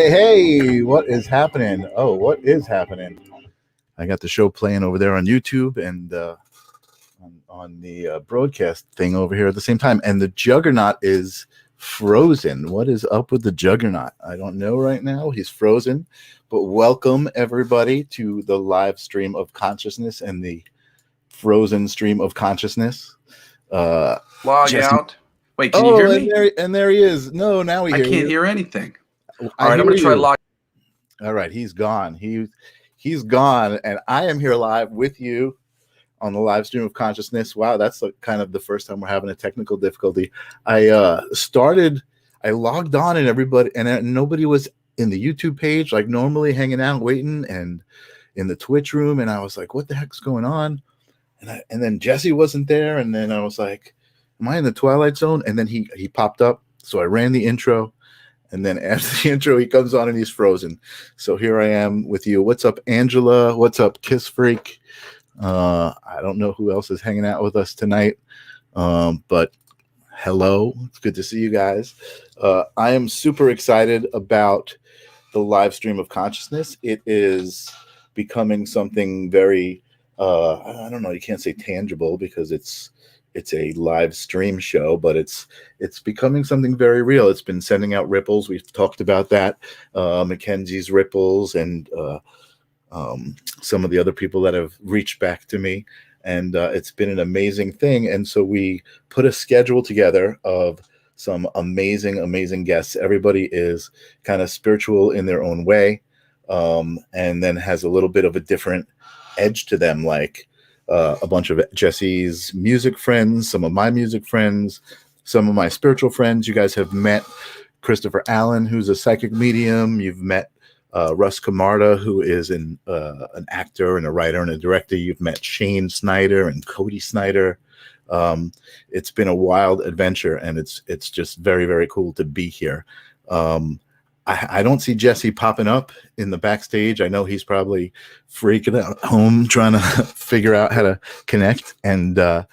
Hey, what is happening? Oh, what is happening? I got the show playing over there on YouTube and on the broadcast thing over here at the same time. And the Juggernaut is frozen. What is up with the Juggernaut? I don't know right now. He's frozen. But welcome, everybody, to the live stream of consciousness and the frozen stream of consciousness. Log Jesse. out. Wait, can you hear me? And there he is. No, now we hear I can't you. hear anything. I All right, I'm hear going to try you. log. All right, he's gone. He's gone, and I am here live with you on the live stream of consciousness. Wow, that's kind of the first time we're having a technical difficulty. I logged on, and everybody and nobody was in the YouTube page like normally, hanging out, waiting, and in the Twitch room. And I was like, "What the heck's going on?" And then Jesse wasn't there, and then I was like, "Am I in the Twilight Zone?" And then he popped up, so I ran the intro. And then after the intro, he comes on and he's frozen. So here I am with you. What's up, Angela? What's up, Kiss Freak? I don't know who else is hanging out with us tonight, but hello. It's good to see you guys. I am super excited about the live stream of consciousness. It is becoming something very, I don't know, you can't say tangible because it's a live stream show, but it's becoming something very real. It's been sending out ripples. We've talked about that, Mackenzie's ripples, and some of the other people that have reached back to me, and it's been an amazing thing. And so we put a schedule together of some amazing guests. Everybody is kind of spiritual in their own way, and then has a little bit of a different edge to them, like a bunch of Jesse's music friends, some of my music friends, some of my spiritual friends. You guys have met Christopher Allen, who's a psychic medium. You've met Russ Camarda, who is an actor and a writer and a director. You've met Shane Snyder and Cody Snyder. It's been a wild adventure, and it's just very, very cool to be here. I don't see Jesse popping up in the backstage. I know he's probably freaking out at home trying to figure out how to connect. And I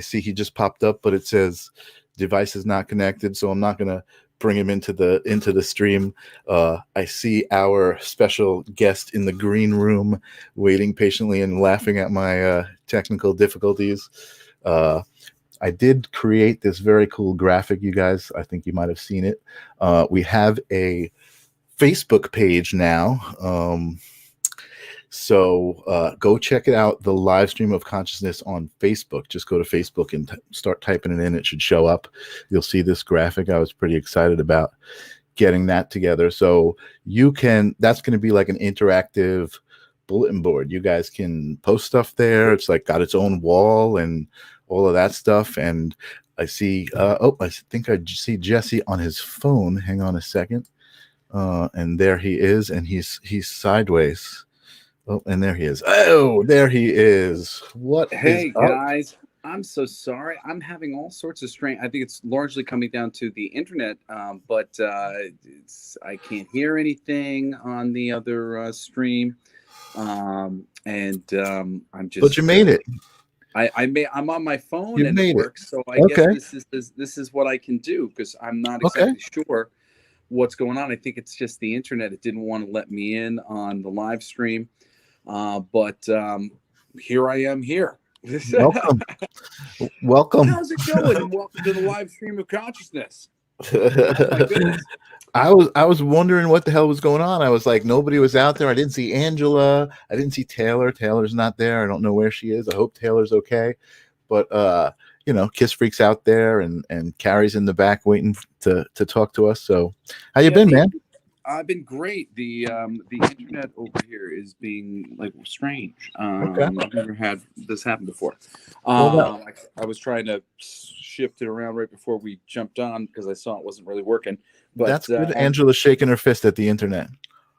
see he just popped up, but it says device is not connected, so I'm not going to bring him into the stream. I see our special guest in the green room waiting patiently and laughing at my technical difficulties. I did create this very cool graphic, you guys. I think you might have seen it. We have a Facebook page now. So go check it out, the live stream of consciousness on Facebook. Just go to Facebook and start typing it in. It should show up. You'll see this graphic. I was pretty excited about getting that together. So that's going to be like an interactive bulletin board. You guys can post stuff there. It's like got its own wall and all of that stuff. And I see, I think I see Jesse on his phone. Hang on a second. And there he is, and he's sideways. Oh, and there he is. Oh, there he is. What? Hey, guys. I'm so sorry. I'm having all sorts of strange. I think it's largely coming down to the internet, but I can't hear anything on the other stream. I'm just. But you made it. I'm on my phone You and made it works. So I guess this is what I can do, because I'm not exactly sure what's going on. I think it's just the internet. It didn't want to let me in on the live stream, but here I am here. Welcome. How's it going? And welcome to the live stream of consciousness. Oh my goodness. I was wondering what the hell was going on. I was like, nobody was out there. I didn't see Angela. I didn't see Taylor. Taylor's not there. I don't know where she is. I hope Taylor's okay. But Kiss Freak's out there, and Carey's in the back waiting to talk to us. So how you been, man? I've been great. The internet over here is being like strange. Okay. I've never had this happen before. Well, I was trying to shift it around right before we jumped on because I saw it wasn't really working. But that's good. Angela's shaking her fist at the internet.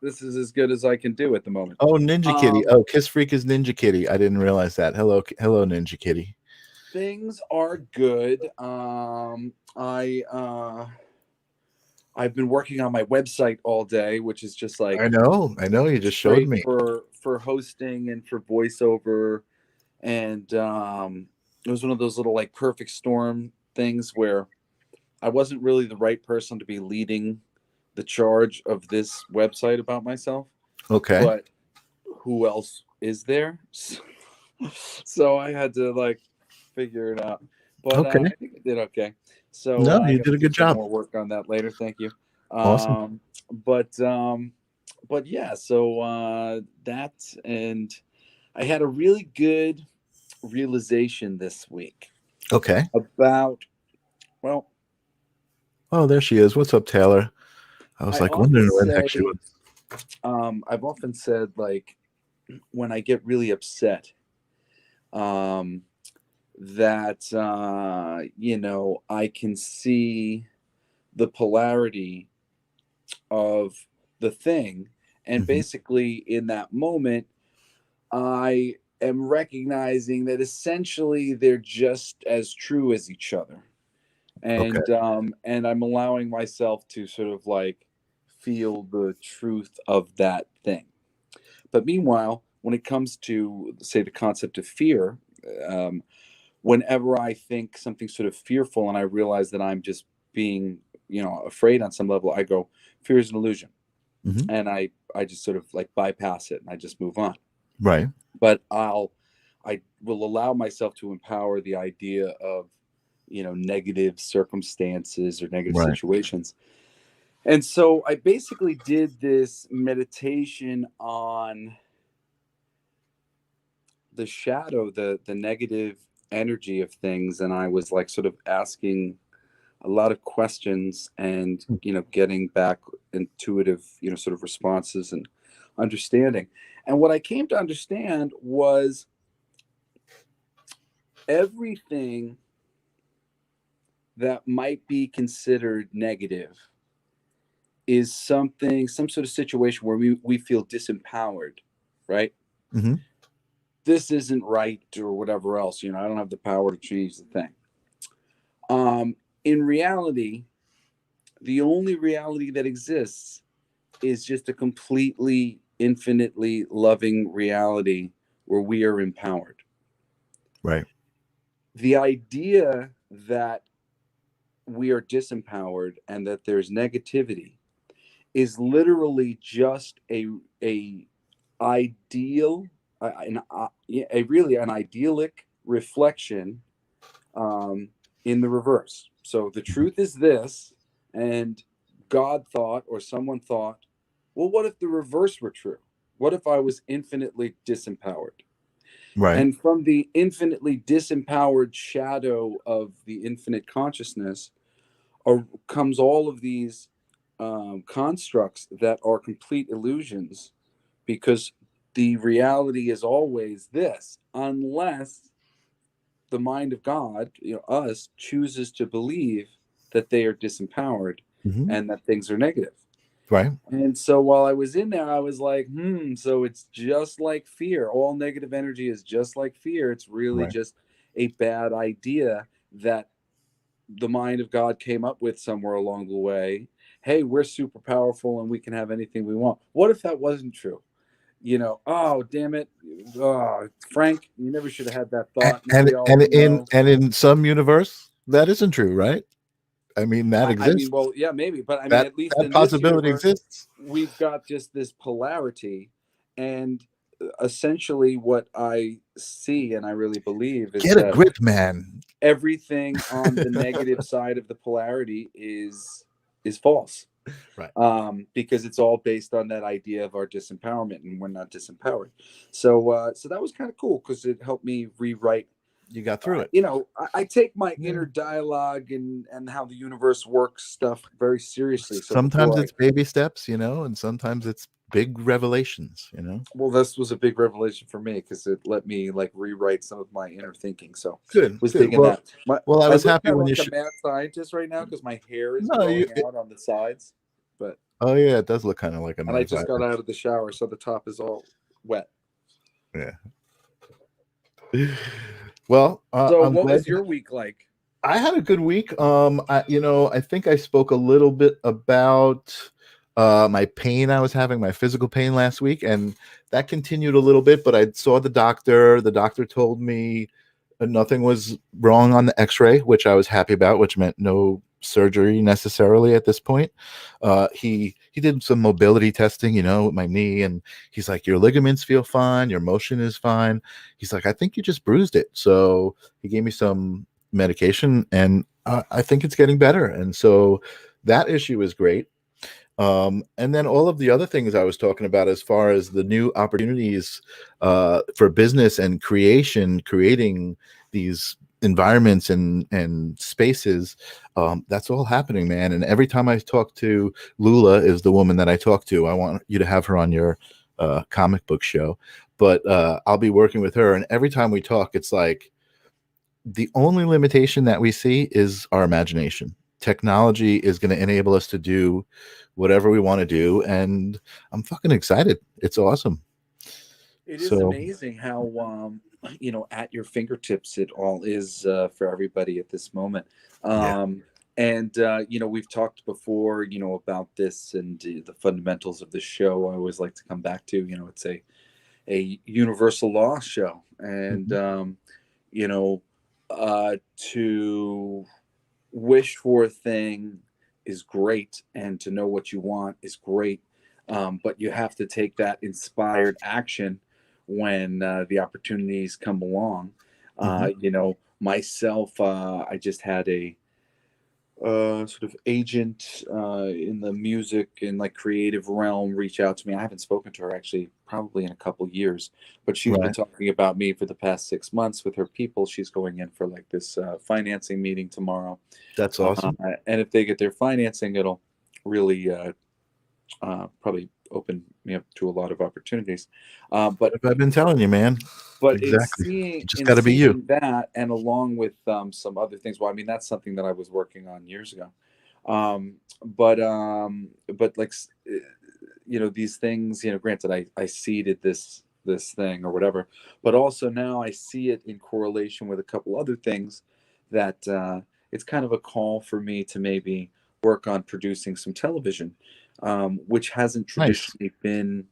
This is as good as I can do at the moment. Oh, Ninja Kitty. Oh, Kiss Freak is Ninja Kitty. I didn't realize that. Hello, Ninja Kitty. Things are good. I've been working on my website all day, which is just like I know. You just showed me for hosting and for voiceover, and it was one of those little like perfect storm things where I wasn't really the right person to be leading the charge of this website about myself. Okay. But who else is there? So I had to like figure it out. But Okay. I think I did okay. So No, I you gotta did a do good some job. more work on that later. Thank you. Awesome. But yeah, so that, and I had a really good realization this week Okay. about, well, Oh, there she is. What's up, Taylor? I was I like often wondering where the say, heck she was. I've often said, like, when I get really upset, that I can see the polarity of the thing, and Mhm. basically in that moment I am recognizing that essentially they're just as true as each other, Okay. and I'm allowing myself to sort of like feel the truth of that thing. But meanwhile, when it comes to, say, the concept of fear, um, whenever I think something sort of fearful and I realize that I'm just being, afraid on some level, I go, fear is an illusion. Mhm. And I just sort of like bypass it and I just move on. Right. But I will allow myself to empower the idea of, negative circumstances or negative Right. situations. And so I basically did this meditation on the shadow, the negative energy of things, and I was like sort of asking a lot of questions and getting back intuitive sort of responses and understanding. And what I came to understand was everything that might be considered negative is some sort of situation where we feel disempowered, right? Mhm. This isn't right or whatever else, I don't have the power to change the thing. In reality, the only reality that exists is just a completely infinitely loving reality where we are empowered. Right. The idea that we are disempowered and that there's negativity is literally just a ideal a really an idyllic reflection, in the reverse. So the Mhm. truth is this, and God thought, or someone thought, well, what if the reverse were true? What if I was infinitely disempowered? Right. And from the infinitely disempowered shadow of the infinite consciousness comes all of these constructs that are complete illusions, because the reality is always this, unless the mind of God, us, chooses to believe that they are disempowered Mhm. and that things are negative. Right. And so while I was in there, I was like, so it's just like fear. All negative energy is just like fear. It's really Right. just a bad idea that the mind of God came up with somewhere along the way. Hey, we're super powerful and we can have anything we want. What if that wasn't true? Oh, damn it. Oh, Frank, you never should have had that thought. Now And we all and in know. and in some universe that isn't true, right? I mean, that I mean, exists. well, yeah, maybe, but I mean, That at least that in this possibility universe, exists. we've got just this polarity, and essentially, what I see and I really believe is Get a that grip, man. everything on the negative side of the polarity is false, Right. because it's all based on that idea of our disempowerment, and we're not disempowered. So that was kind of cool because it helped me rewrite. You got through it. I take my Yeah. inner dialogue and how the universe works stuff very seriously. So Sometimes before it's baby steps, and sometimes it's big revelations, well, this was a big revelation for me because it let me like rewrite some of my inner thinking. So Good, was good. digging that. Well, I I was look happy kind of when you like a mad scientist right now because my hair is no, growing out on the sides, but oh yeah, it does look kind of like a and I mad just got scientist. out of the shower, so the top is all wet. Yeah. Well, So I'm what glad was your week like? I had a good week. I think I spoke a little bit about my pain I was having, my physical pain last week, and that continued a little bit, but I saw the doctor. The doctor told me nothing was wrong on the x-ray, which I was happy about, which meant no surgery necessarily at this point. He did some mobility testing, with my knee, and he's like, your ligaments feel fine, your motion is fine. He's like, I think you just bruised it. So he gave me some medication, and I think it's getting better. And so that issue is great. And then all of the other things I was talking about, as far as the new opportunities for business and creating these environments and spaces, that's all happening, man. And every time I talk to Lula, is the woman that I talk to. I want you to have her on your comic book show, but I'll be working with her, and every time we talk, it's like the only limitation that we see is our imagination. Technology is going to enable us to do whatever we want to do, and I'm fucking excited. It's awesome. It is amazing how at your fingertips it all is for everybody at this moment. And we've talked before about this and the fundamentals of the show. I always like to come back to it's a universal law show, and to wish for a thing is great, and to know what you want is great, but you have to take that inspired action when the opportunities come along. Myself, I just had a sort of agent in the music and like creative realm reach out to me. I haven't spoken to her actually probably in a couple years, but she's been talking about me for the past 6 months with her people. She's going in for like this financing meeting tomorrow. That's awesome. And if they get their financing, it'll really probably open me up to a lot of opportunities. But I've been telling you, man. But exactly. Just got to be you. That, and along with some other things. Well, I mean, that's something that I was working on years ago. But like, these things, granted, I seeded this thing or whatever, but also now I see it in correlation with a couple other things that it's kind of a call for me to maybe work on producing some television, which hasn't traditionally been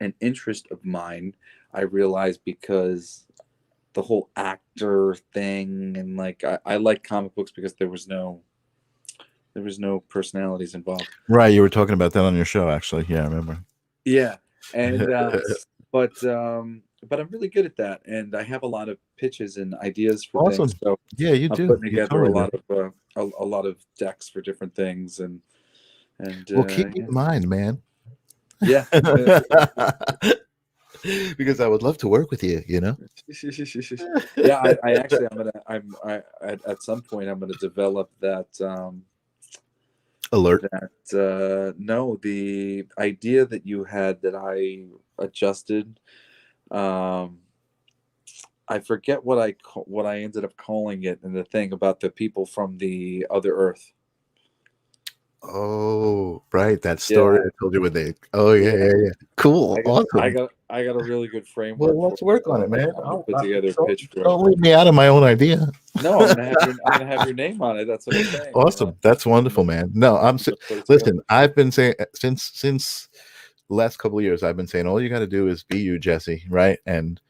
an interest of mine. I realized because the whole actor thing, and like I like comic books because there was no personalities involved. Right, you were talking about that on your show, actually. Yeah, I remember. Yeah, and but I'm really good at that, and I have a lot of pitches and ideas for things. So yeah, you I'm do. putting together a lot of decks for different things, and well, keep in mind, man. Yeah. Because I would love to work with you, Yeah, I actually at some point I'm gonna develop that alert. That no, the idea that you had that I adjusted. I forget what I ended up calling it, and the thing about the people from the other Earth. Oh, right. That story I told you with they. Oh, yeah. Cool. Awesome. I got a really good framework. Well, let's work on it, man. I'll put together a pitch for it. Don't leave me out of my own idea. No, I'm gonna have your name on it. That's what I'm saying. Awesome. That's wonderful, man. No, listen, I've been saying since the last couple of years, I've been saying all you got to do is be you, Jesse, right? And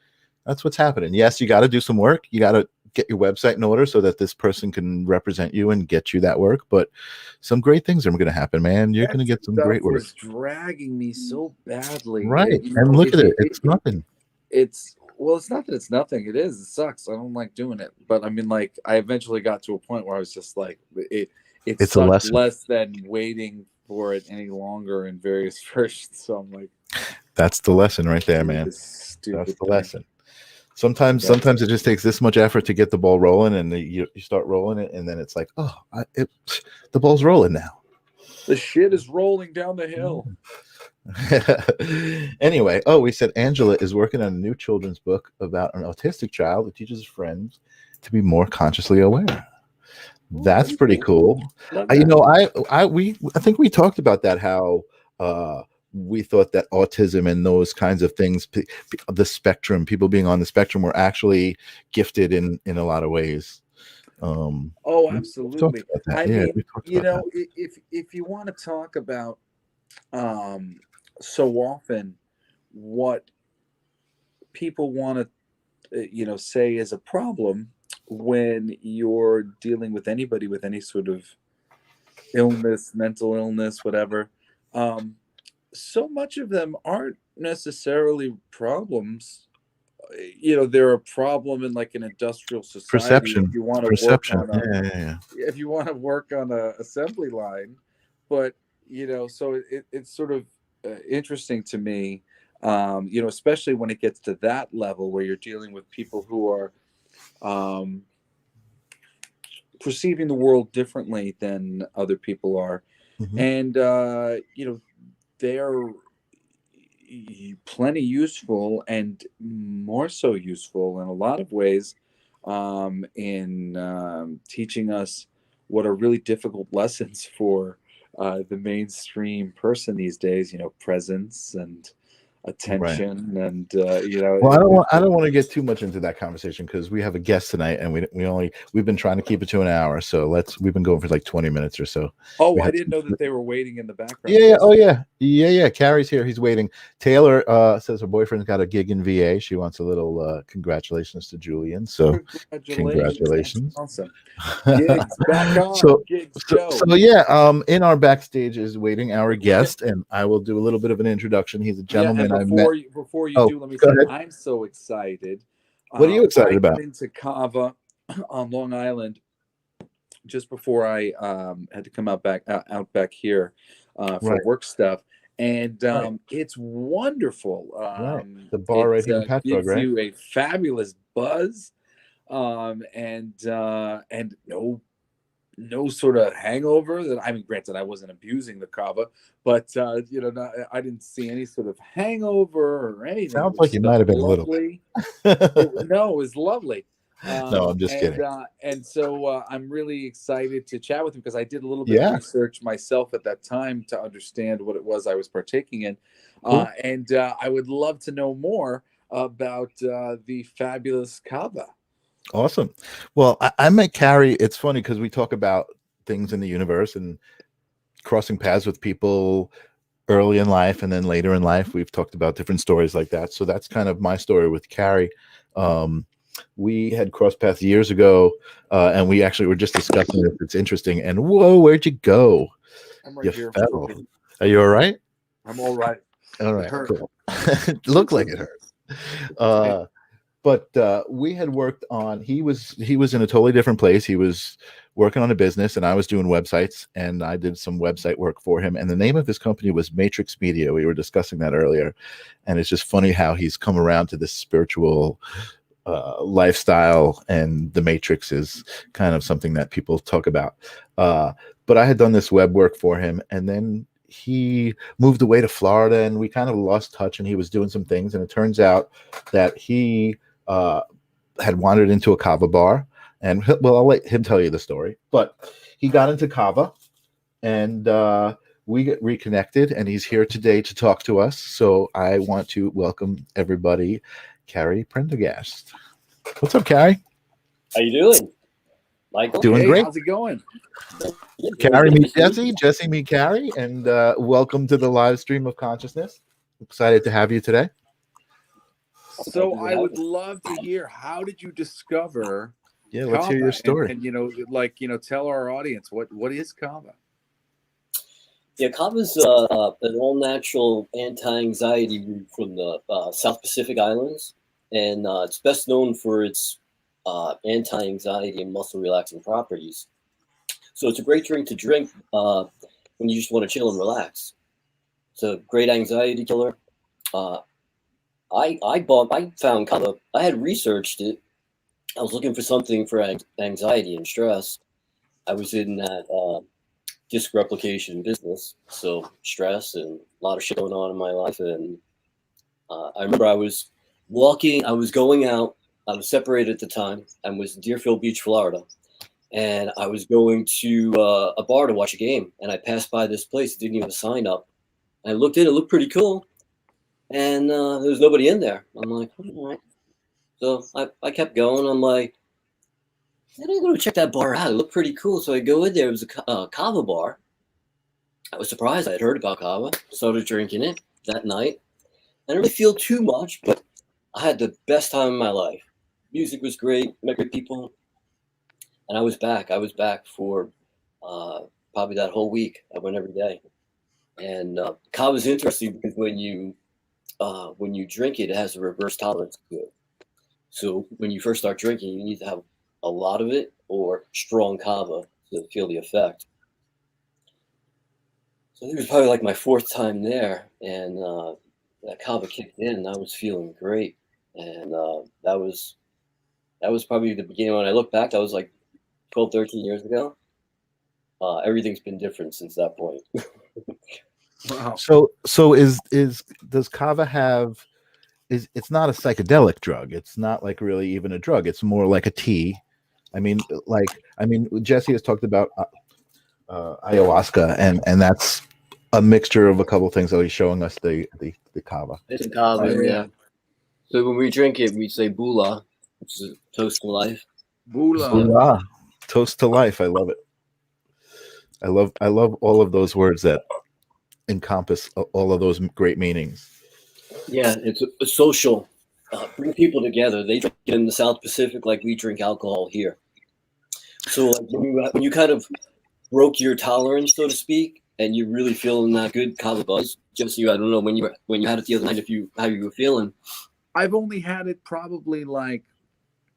that's what's happening. Yes, you got to do some work. You got to get your website in order so that this person can represent you and get you that work. But some great things are going to happen, man. You're going to get some great work. It's dragging me so badly, right? And look at it. It's nothing. It's not that it's nothing. It is. It sucks. I don't like doing it. But I mean, like, I eventually got to a point where I was just like, it's a lesson. Less than waiting for it any longer in various versions. So I'm like, that's the lesson right there, man. That's the lesson. Sometimes it just takes this much effort to get the ball rolling, and you start rolling it, and then it's like, the ball's rolling now. The shit is rolling down the hill. Anyway, we said Angela is working on a new children's book about an autistic child who teaches friends to be more consciously aware. That's pretty cool. I think we talked about that, how we thought that autism and those kinds of things, the spectrum, people being on the spectrum, were actually gifted in a lot of ways. Absolutely. I mean, if you want to talk about so often what people want to say is a problem when you're dealing with anybody with any sort of illness, mental illness, whatever. So much of them aren't necessarily problems. They're a problem in like an industrial society. If you want to work on if you want to work on a assembly line, but so it's sort of interesting to me, especially when it gets to that level where you're dealing with people who are perceiving the world differently than other people are. Mm-hmm. And they're plenty useful, and more so useful in a lot of ways, in teaching us what are really difficult lessons for the mainstream person these days. Presence and attention, right. And well, I don't want to get too much into that conversation because we have a guest tonight, and we've been trying to keep it to an hour, so we've been going for like 20 minutes or so. I didn't know that they were waiting in the background. Yeah. Carrie's here. He's waiting. Taylor says her boyfriend's got a gig in VA. She wants a little congratulations to Julian. So congratulations. That's awesome. Gigs back on. In our backstage is waiting our guest, and I will do a little bit of an introduction. He's a gentleman before you do, let me say I'm so excited. What are you excited about? I went into Kava on Long Island just before I had to come out back here for work stuff, and it's wonderful. The bar right here in Patchogue, gives you a fabulous buzz, and no sort of hangover. Granted, I wasn't abusing the Kava, but I didn't see any sort of hangover or anything. Sounds like you might have been lovely. No, it was lovely. No, I'm just kidding. And so I'm really excited to chat with him because I did a little bit of research myself at that time to understand what it was I was partaking in. Cool. And I would love to know more about the fabulous Kava. Awesome. Well, I met Carey. It's funny because we talk about things in the universe and crossing paths with people early in life and then later in life. We've talked about different stories like that. So that's kind of my story with Carey. We had crossed paths years ago, and we actually were just discussing if it's interesting. And whoa, where'd you go? I'm right here. Are you all right? I'm all right. All right. Cool. It looked like it hurt. But we had worked on. He was in a totally different place. He was working on a business, and I was doing websites, and I did some website work for him. And the name of his company was Matrix Media. We were discussing that earlier, and it's just funny how he's come around to this spiritual lifestyle, and the Matrix is kind of something that people talk about. But I had done this web work for him, and then he moved away to Florida, and we kind of lost touch, and he was doing some things, and it turns out that he had wandered into a Kava bar, and I'll let him tell you the story, but he got into Kava, and we get reconnected, and he's here today to talk to us. So I want to welcome everybody, Carey Prendergast. What's up, Carey? How you doing, Michael? Doing great. How's it going? Carey meet Jesse, Jesse meet Carey, and welcome to the live stream of consciousness. Excited to have you today. So I would love to hear, how did you discover Kava? Let's hear your story. And tell our audience what is Kava? Yeah, Kava is an all-natural anti-anxiety root from the South Pacific Islands, and it's best known for its anti-anxiety and muscle relaxing properties. So it's a great drink to drink when you just want to chill and relax. It's a great anxiety killer. I found Kava. I had researched it. I was looking for something for anxiety and stress. I was in that disk replication business, so stress and a lot of shit going on in my life. And I remember I was walking. I was going out. I was separated at the time. I was in Deerfield Beach, Florida, and I was going to a bar to watch a game. And I passed by this place. It didn't even have a sign up. I looked in. It looked pretty cool. And there was nobody in there. I'm like, all right. So I kept going. I'm like, I'm going to check that bar out. It looked pretty cool. So I go in there. It was a Kava bar. I was surprised. I had heard about Kava. Started drinking it that night. I didn't really feel too much, but I had the best time of my life. Music was great. Met great people. And I was back. I was back for probably that whole week. I went every day. And Kava is interesting because when you drink it, it has a reverse tolerance to it. So when you first start drinking, you need to have a lot of it or strong Kava to feel the effect. So it was probably like my 4th time there, and that Kava kicked in, and I was feeling great. And that was probably the beginning. When I look back, that was like 12, 13 years ago. Everything's been different since that point. Wow. So does Kava have? It's not a psychedelic drug. It's not like really even a drug. It's more like a tea. I mean, Jesse has talked about ayahuasca, and that's a mixture of a couple of things. So he's showing us the Kava. It's a Kava, yeah. So when we drink it, we say "Bula," which is a toast to life. Bula. Toast to life. I love it. I love all of those words that encompass all of those great meanings. Yeah, it's a social, bring people together. They drink it in the South Pacific like we drink alcohol here. So when you kind of broke your tolerance, so to speak, and you're really feeling that good Kava buzz, Jesse, I don't know when you had it the other night, how you were feeling. I've only had it probably like,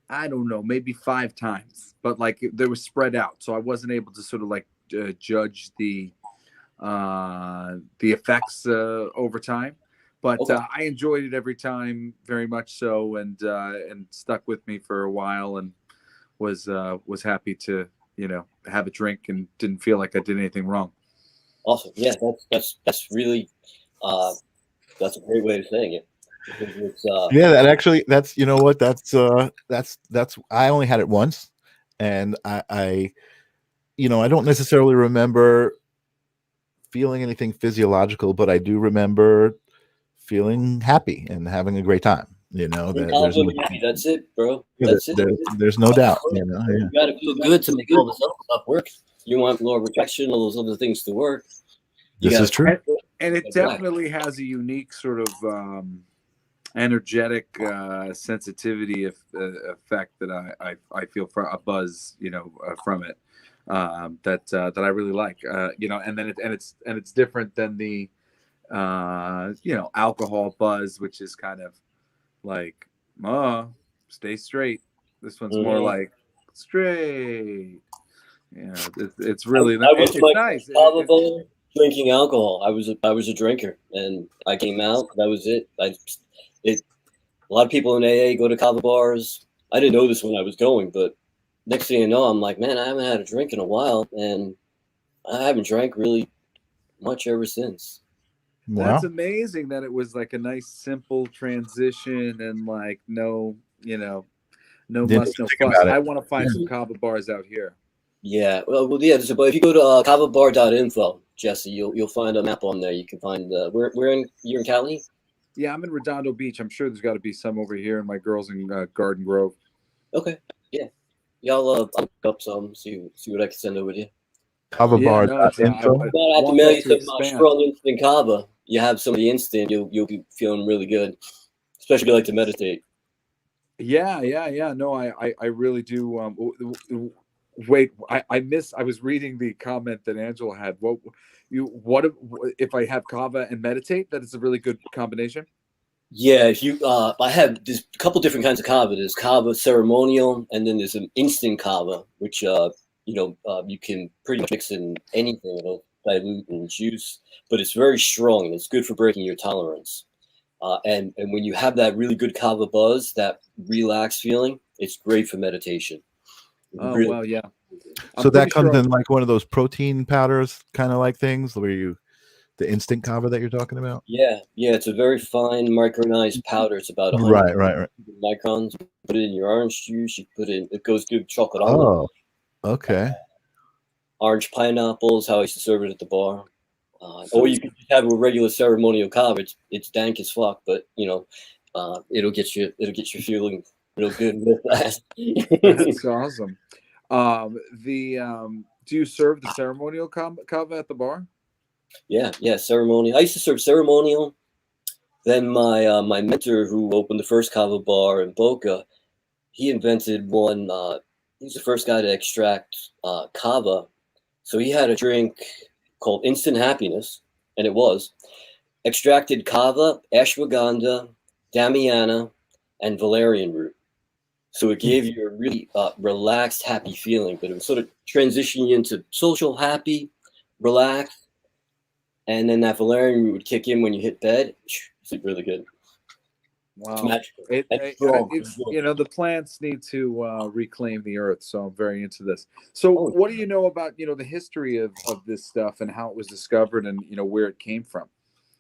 I don't know, maybe 5 times, but like they were spread out, so I wasn't able to sort of like judge the effects over time. But okay. I enjoyed it every time very much so, and stuck with me for a while, and was happy to have a drink and didn't feel like I did anything wrong. Awesome, yeah, that's really that's a great way of saying it. Yeah, that's I only had it once, and I don't necessarily remember feeling anything physiological, but I do remember feeling happy and having a great time. That's it, bro. That's it. There's no doubt. You gotta feel good to make all this other stuff work. You want law of attraction, all those other things to work. This is true. And it definitely has a unique sort of energetic sensitivity effect that I feel for a buzz, from it. That I really like, and then it's different than the alcohol buzz, which is kind of like stay straight. This one's more like straight. It's really it's nice. Drinking alcohol. I was a drinker, and I came out. That was it. A lot of people in AA go to Kava bars. I didn't know this when I was going, but next thing you know, I'm like, man, I haven't had a drink in a while, and I haven't drank really much ever since. Wow. That's amazing that it was like a nice, simple transition, and like no muss, no fuss. I want to find some Kava bars out here. Yeah, well, yeah. So, but if you go to kavabar.info, Jesse, you'll find a map on there. You can find you're in Cali. Yeah, I'm in Redondo Beach. I'm sure there's got to be some over here, and my girls in Garden Grove. Okay, yeah. Y'all look up some, see what I can send over to you. Kava bar. I have to mail you some strong instant Kava. You have some of the instant, you'll be feeling really good, especially if you like to meditate. Yeah. No, I really do. Wait, I was reading the comment that Angela had. What if I have Kava and meditate? That is a really good combination. Yeah, if you, I have there's a couple different kinds of Kava. There's Kava ceremonial, and then there's an instant Kava, which you can pretty much mix in anything. It'll dilute in juice, but it's very strong and it's good for breaking your tolerance. And when you have that really good Kava buzz, that relaxed feeling, it's great for meditation. Oh, really, well, yeah. So that comes in like one of those protein powders kind of like things where the instant Kava that you're talking about? Yeah. It's a very fine micronized powder. It's about 100 right. microns. You put it in your orange juice. It goes good with chocolate almond. Oh, okay. Orange pineapple is how I used to serve it at the bar. Or you can just have a regular ceremonial Kava. It's dank as fuck, but it'll get you feeling real good with that. That's awesome. Do you serve the ceremonial Kava at the bar? Yeah, ceremonial. I used to serve ceremonial. Then my mentor, who opened the first Kava bar in Boca, he invented one. He's the first guy to extract Kava So he had a drink called Instant Happiness, and it was extracted kava, ashwagandha, damiana, and valerian root. So it gave you a really relaxed, happy feeling, but it was sort of transitioning into social, happy, relaxed, and then that valerian root would kick in when you hit bed. Sleep really good. Wow. It's magical. It's the plants need to reclaim the earth, so I'm very into this. So what do you know about the history of this stuff and how it was discovered and where it came from?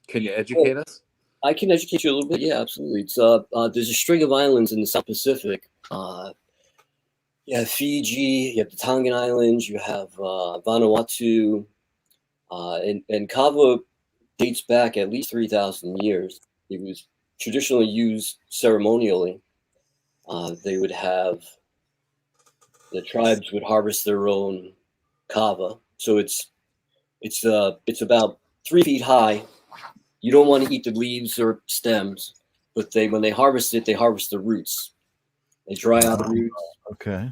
Can you educate us? I can educate you a little bit. Yeah, absolutely. It's there's a string of islands in the South Pacific. You have Fiji, you have the Tongan Islands, you have Vanuatu, and kava dates back at least 3,000 years. It was traditionally used ceremonially. They would have the tribes would harvest their own kava, so it's about 3 feet high. You don't want to eat the leaves or stems, but when they harvest it, they harvest the roots. They dry out the roots. Okay.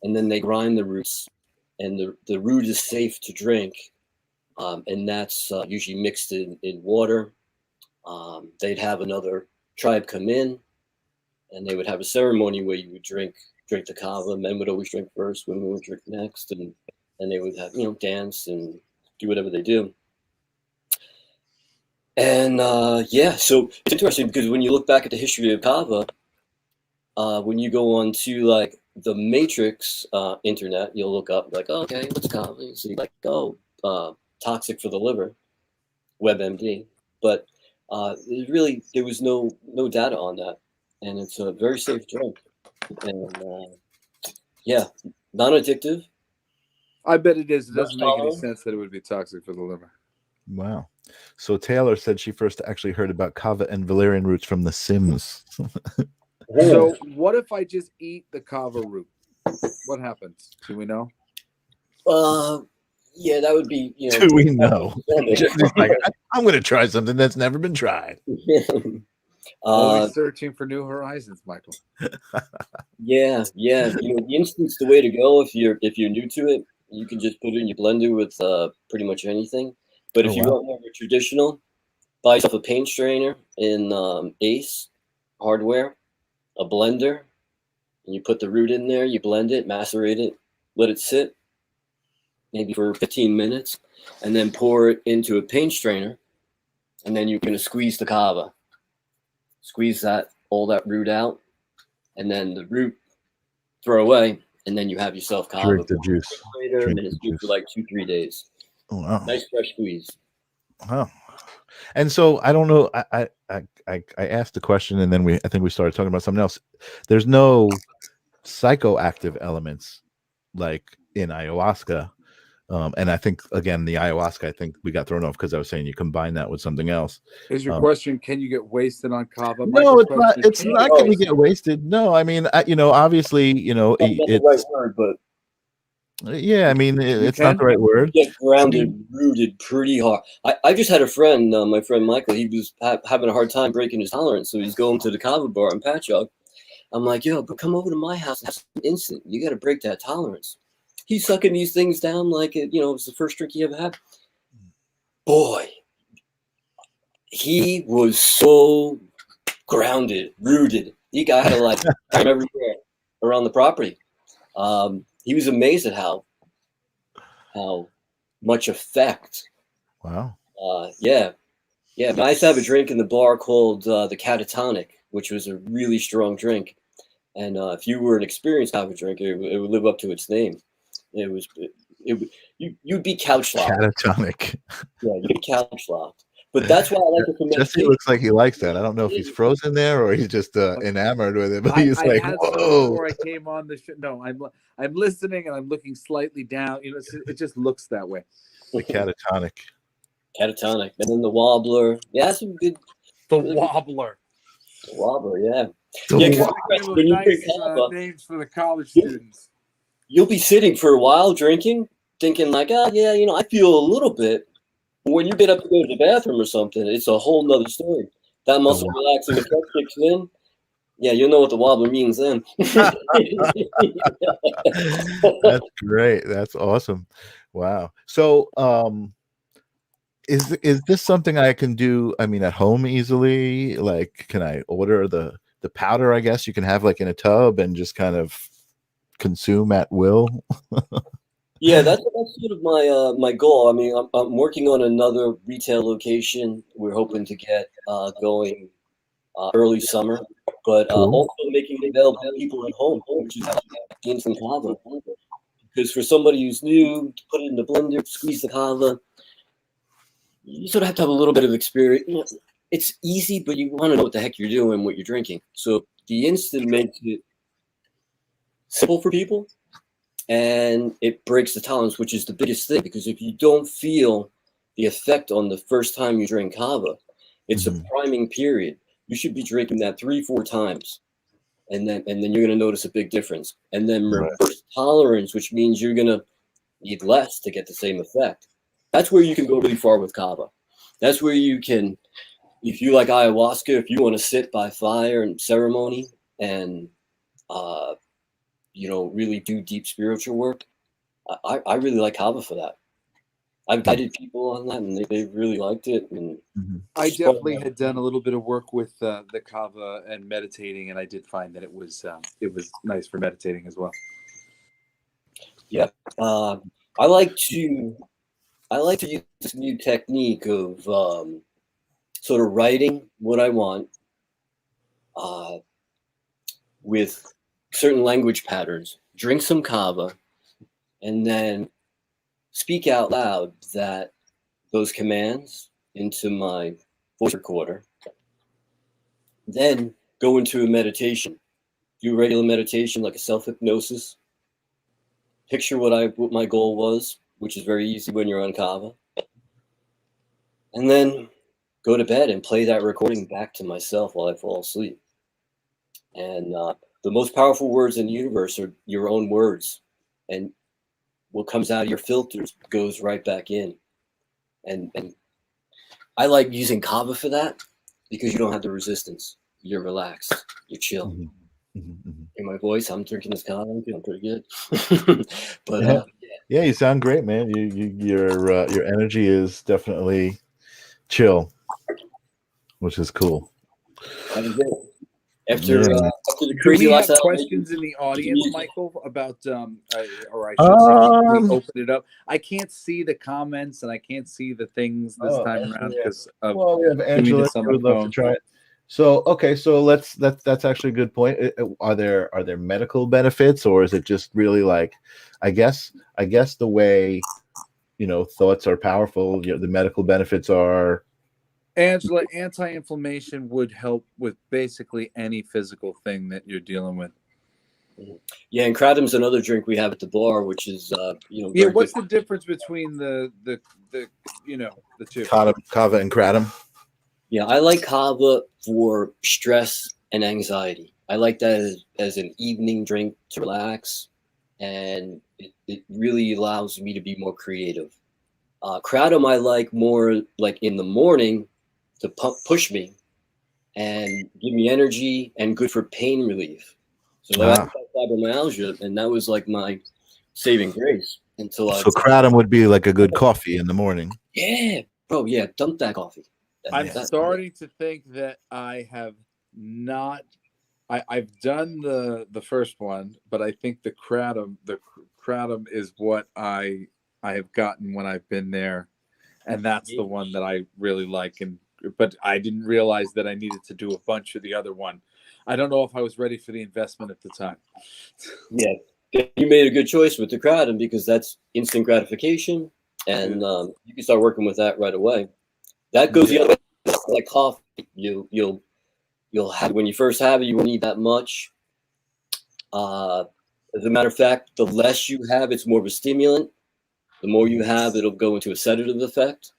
And then they grind the roots, and the root is safe to drink, and that's usually mixed in water. They'd have another tribe come in, and they would have a ceremony where you would drink the kava. Men would always drink first, women would drink next, and they would have dance and do whatever they do. And so it's interesting because when you look back at the history of kava, when you go on to like the Matrix internet, you'll look up like, oh, okay, what's kava? You see like, toxic for the liver, WebMD. But there was no data on that, and it's a very safe drug, and non-addictive. I bet it is. It doesn't make any sense that it would be toxic for the liver. Wow. So Taylor said she first actually heard about kava and valerian roots from The Sims. So what if I just eat the kava root? What happens? Do we know? Yeah, that would be. Do we know? Like, I'm going to try something that's never been tried. Always searching for new horizons, Michael. Yeah. The instant's the way to go if you're new to it. You can just put it in your blender with pretty much anything. But if you want more of a traditional, buy yourself a paint strainer in Ace Hardware, a blender, and you put the root in there. You blend it, macerate it, let it sit maybe for 15 minutes, and then pour it into a paint strainer, and then you're going to squeeze the kava. Squeeze all that root out, and then the root throw away, and then you have yourself kava. Drink the juice. And it's good for like 2-3 days. Oh, wow. Nice fresh squeeze. Wow. And so I don't know. I asked the question, and then I think we started talking about something else. There's no psychoactive elements like in ayahuasca. And I think, again, the ayahuasca, I think we got thrown off because I was saying you combine that with something else. Is your question, can you get wasted on kava? No, it's not can you get wasted? No, I mean, obviously, it's not the right word, but yeah, I mean, it's not the right word. Get grounded, rooted pretty hard. I just had a friend, my friend Michael, he was having a hard time breaking his tolerance, so he's going to the kava bar in Patchogue. I'm like, yo, but come over to my house and have some instant. You got to break that tolerance. He's sucking these things down like it was the first drink he ever had. Boy, he was so grounded, rooted. He got to like time everywhere around the property. He was amazed at how much effect. Wow. Yeah. I used to have a drink in the bar called the Catatonic, which was a really strong drink. And if you were an experienced kava drinker, it would live up to its name. You'd be couch locked. Catatonic. Yeah, you'd be couch locked. But that's why I like to Jesse looks like he likes that. I don't know if he's frozen there or he's just enamored with it. But he's like, whoa. Before I came on the show, no, I'm listening and I'm looking slightly down. It just looks that way. The catatonic. Catatonic, and then the wobbler. Yeah, some good. The wobbler. The wobbler, yeah. Names for the college students. You'll be sitting for a while drinking, thinking like, I feel a little bit. When you get up to go to the bathroom or something, it's a whole nother story. That muscle relaxing effect kicks in. Yeah, you'll know what the wobbler means then. That's great. That's awesome. Wow. So, is this something I can do? I mean, at home easily? Like, can I order the powder? I guess you can have like in a tub and just kind of consume at will. Yeah, that's sort of my goal. I mean, I'm working on another retail location. We're hoping to get going early summer, but Cool. also making it available to people at home, which is instant kava. Because for somebody who's new, to put it in the blender, squeeze the kava, you sort of have to have a little bit of experience. You know, it's easy, but you want to know what the heck you're doing, what you're drinking. So the instant makes it simple for people, and it breaks the tolerance, which is the biggest thing. Because if you don't feel the effect on the first time you drink kava, it's a priming period. You should be drinking that 3-4 times, and then you're going to notice a big difference. And then reverse tolerance, which means you're going to need less to get the same effect. That's where you can go really far with kava. That's where you can, if you like ayahuasca, if you want to sit by fire and ceremony and really do deep spiritual work, I really like kava for that. I've guided people on that, and they really liked it. And I definitely had done a little bit of work with the kava and meditating, and I did find that it was nice for meditating as well. Yeah, I like to use this new technique of sort of writing what I want with certain language patterns. Drink some kava, and then speak out loud those commands into my voice recorder. Then go into a meditation. Do regular meditation, like a self-hypnosis. Picture what my goal was, which is very easy when you're on kava. And then go to bed and play that recording back to myself while I fall asleep. And the most powerful words in the universe are your own words. And what comes out of your filters goes right back in. And I like using kava for that because you don't have the resistance. You're relaxed. You're chill. In my voice, I'm drinking this kava. I'm feeling pretty good. But yeah, you sound great, man. Your energy is definitely chill, which is cool. After the crazy do we have lifestyle, questions in the audience, Michael, about or I should say, we open it up. I can't see the comments and I can't see the things this time around because of we have Angela. I would love to try it. So okay, so that's actually a good point. Are there medical benefits, or is it just really like, I guess the way thoughts are powerful. The medical benefits are. Angela, anti-inflammation would help with basically any physical thing that you're dealing with. Yeah, and Kratom's another drink we have at the bar, which is Yeah, what's the difference between the two? Kava and Kratom. Yeah, I like kava for stress and anxiety. I like that as an evening drink to relax, and it really allows me to be more creative. Kratom I like more like in the morning to push me and give me energy, and good for pain relief. So I had fibromyalgia, and that was like my saving grace until So Kratom would be like a good coffee in the morning. Yeah, bro. Yeah, dump that coffee. I'm starting to think that I have not. I've done the first one, but I think the kratom is what I have gotten when I've been there, and that's the one that I really like. But I didn't realize that I needed to do a bunch of the other one. I don't know if I was ready for the investment at the time. Yeah, you made a good choice with the kratom because that's instant gratification, and you can start working with that right away. That goes the other way, like coffee. You'll have, when you first have it, you won't need that much. As a matter of fact, the less you have, it's more of a stimulant. The more you have, it'll go into a sedative effect,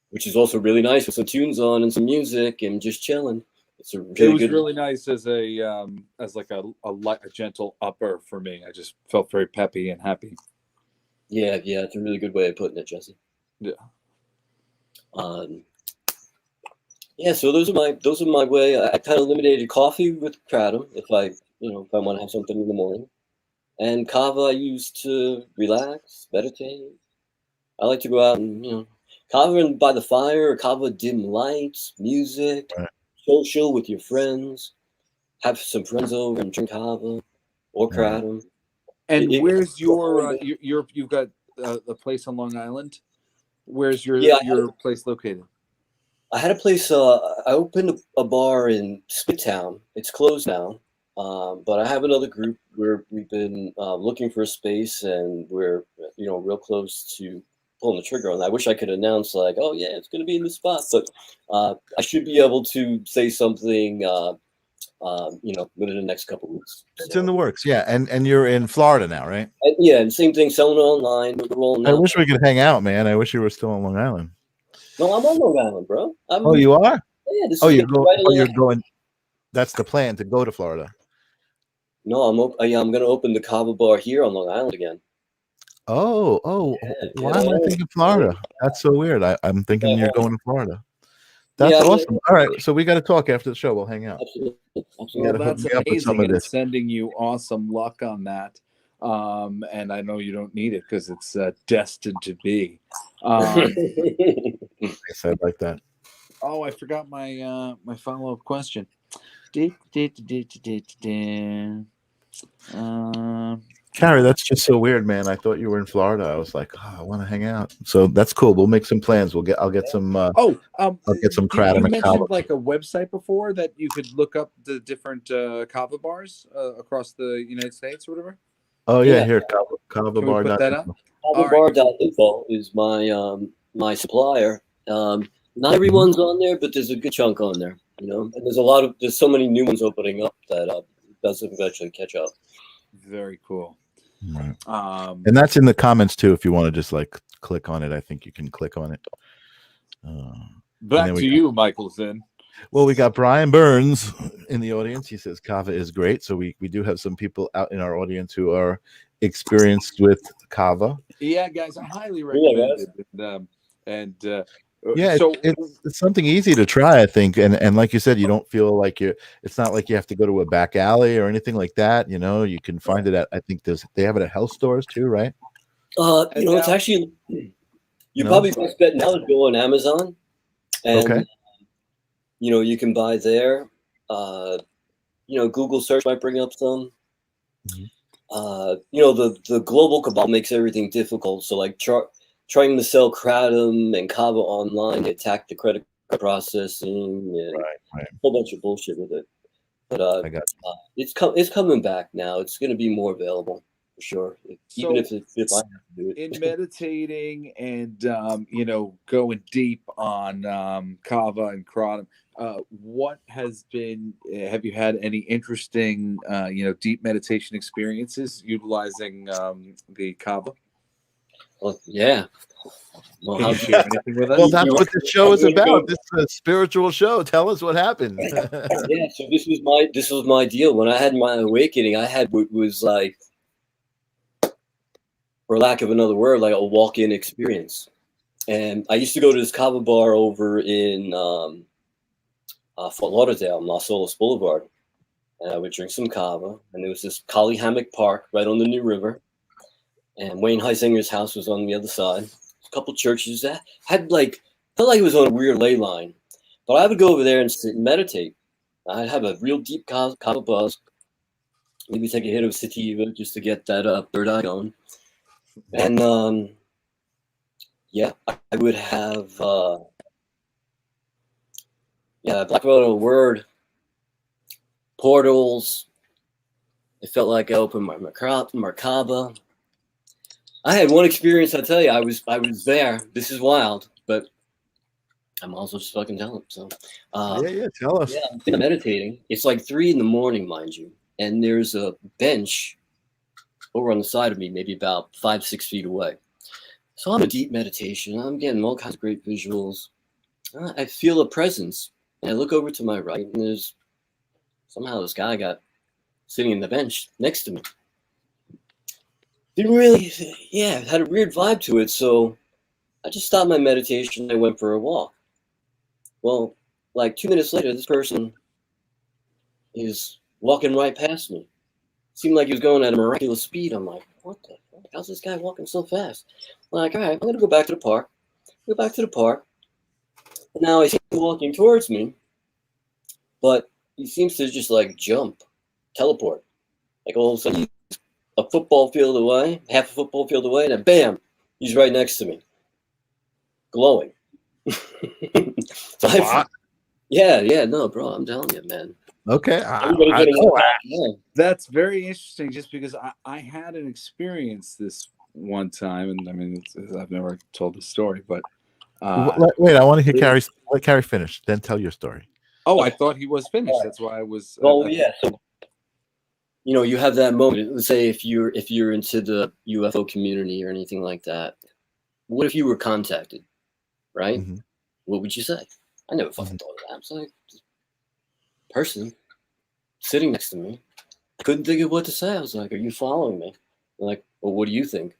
which is also really nice with some tunes on and some music and just chilling. It was really nice as like a gentle upper for me. I just felt very peppy and happy. Yeah, it's a really good way of putting it, Jesse. Yeah. Yeah, so those are my way. I kind of eliminated coffee with kratom if I want to have something in the morning, and kava I use to relax, meditate, I like to go out and kava by the fire, kava dim lights, music, Right. social with your friends, have some friends over and drink kava or kratom. And where's your you've got a place on Long Island? Where's your place located? I had a place. I opened a bar in Smithtown. It's closed now, but I have another group where we've been looking for a space, and we're real close to pulling the trigger on that. I wish I could announce like, oh yeah, it's going to be in the spot, but I should be able to say something. Within the next couple of weeks. It's in the works, yeah. And you're in Florida now, right? And same thing, selling it online. We're rolling I out. wish we could hang out, man. I wish you were still on Long Island. No, I'm on Long Island, bro. Oh, you are? Yeah. You're going. That's the plan, to go to Florida. No, I'm going to open the Kava bar here on Long Island again. Oh, why am I thinking Florida? That's so weird. I'm thinking you're going to Florida. That's awesome. All right, so we got to talk after the show. We'll hang out. Absolutely. Well, that's amazing, and sending you awesome luck on that. And I know you don't need it because it's destined to be. I said like that. Oh, I forgot my my follow-up question. Carey, that's just so weird, man. I thought you were in Florida. I was like, I want to hang out. So that's cool. We'll make some plans. I'll get some. I'll get some kratom. You mentioned like a website before that you could look up the different kava bars across the United States or whatever. Oh yeah, here kava bar. Put that up. Kavabar.info is my supplier. Not everyone's on there, but there's a good chunk on there. And there's so many new ones opening up that does eventually catch up. Very cool. Right. And that's in the comments too. If you want to just like click on it, I think you can click on it. Back to you, Michelson. Well, we got Brian Burns in the audience. He says kava is great. So we do have some people out in our audience who are experienced with kava. Yeah, guys, I highly recommend it. Yeah, so it's something easy to try, I think, and like you said, you don't feel like it's not like you have to go to a back alley or anything like that. You can find it at, I think they have it at health stores too, right? It's actually probably best bet now to go on Amazon, and you can buy there. Google search might bring up some. The global cabal makes everything difficult. So like trying to sell kratom and kava online, attack the credit card processing, and a whole bunch of bullshit with it. But it's coming back now. It's going to be more available for sure. Even if I have to do it. In meditating and going deep on kava and kratom, what has been? Have you had any interesting deep meditation experiences utilizing the kava? Well, yeah. Can you share anything with us? Well, that's what the show is about. This is a spiritual show. Tell us what happened. Yeah, so this was my deal. When I had my awakening, I had what was like, for lack of another word, like a walk-in experience. And I used to go to this kava bar over in Fort Lauderdale, Los Olas Boulevard, and I would drink some kava. And there was this Kali Hammock Park right on the New River. And Wayne Heisinger's house was on the other side. A couple churches that felt like it was on a weird ley line. But I would go over there and sit and meditate. I'd have a real deep kava buzz. Maybe take a hit of sativa just to get that third eye going. And I would have black metal word portals. It felt like I opened my Merkaba. I had one experience. I tell you, I was there. This is wild, but I'm also just fucking telling. So, tell us. Yeah, I'm meditating. It's like 3 a.m, mind you, and there's a bench over on the side of me, maybe about 5-6 feet away. So I'm in deep meditation. I'm getting all kinds of great visuals. I feel a presence, and I look over to my right, and there's somehow this guy got sitting in the bench next to me. Didn't really, it had a weird vibe to it. So I just stopped my meditation. I went for a walk. Well, like 2 minutes later, this person is walking right past me. Seemed like he was going at a miraculous speed. I'm like, what the fuck? How's this guy walking so fast? Like, all right, I'm gonna go back to the park. Go back to the park. And now I see him walking towards me, but he seems to just like jump, teleport. Like all of a sudden, he's a football field away, half a football field away, and then bam, he's right next to me, glowing. So yeah, no, bro, I'm telling you, man. Okay. That's very interesting, just because I had an experience this one time, and I mean, I've never told the story, but wait, I want to hear let Carey finish, then tell your story. Oh, I thought he was finished. That's why I was. Yeah. So, you have that moment. Let's say if you're into the UFO community or anything like that. What if you were contacted, right? Mm-hmm. What would you say? I never fucking thought of that. I was like, person sitting next to me. I couldn't think of what to say. I was like, "Are you following me?" They're like, well, what do you think?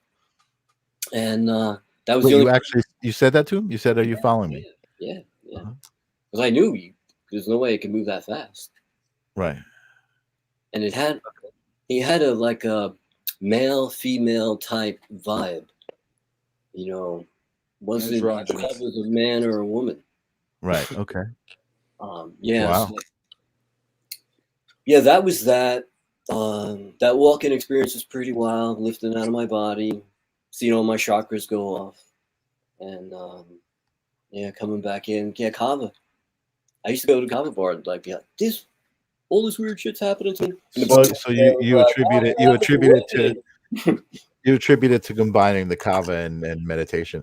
And that was the only. You said that to him? You said, "Are you following me?" Yeah. Because I knew there's no way it could move that fast. Right. And he had a male female type vibe. Wasn't a man or a woman. Right. Okay. Yeah. Wow. So, yeah, that was that. That walk-in experience was pretty wild, lifting out of my body, seeing all my chakras go off. And coming back in. Yeah, Kava. I used to go to Kava bar and be like, all this weird shit's happening to me. So you attribute it to combining the Kava and meditation.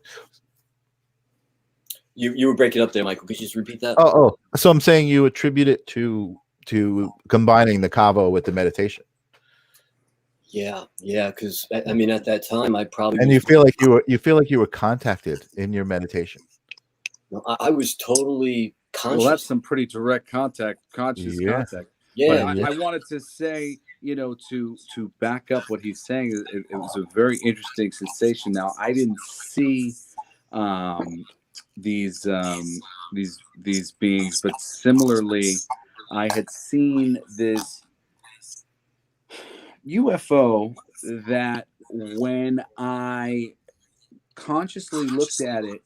You were breaking up there, Michael. Could you just repeat that? Oh. So I'm saying you attribute it to combining the Kava with the meditation. Yeah. Because I mean, at that time, I probably you feel like you were contacted in your meditation. No, I was totally conscious. Well, that's some pretty direct contact, conscious contact. Yeah. But I wanted to say, to back up what he's saying, it was a very interesting sensation. Now, I didn't see these beings, but similarly, I had seen this UFO that when I consciously looked at it,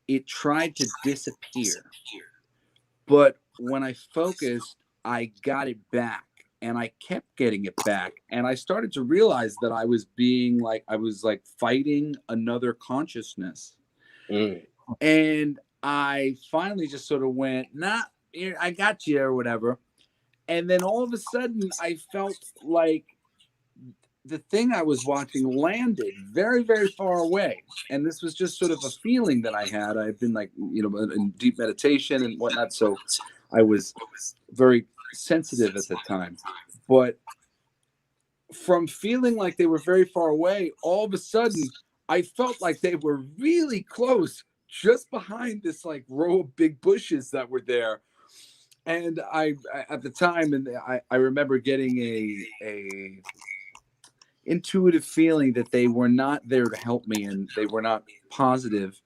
it tried to disappear. But when I focused, I got it back, and I kept getting it back. And I started to realize that I was fighting another consciousness. And I finally just sort of went, nah, I got you, or whatever. And then all of a sudden, I felt like the thing I was watching landed very, very far away. And this was just sort of a feeling that I had. I've been in deep meditation and whatnot. So I was very sensitive at the time. But from feeling like they were very far away, all of a sudden, I felt like they were really close, just behind this row of big bushes that were there. And I at the time, and I remember getting a intuitive feeling that they were not there to help me, and they were not positive.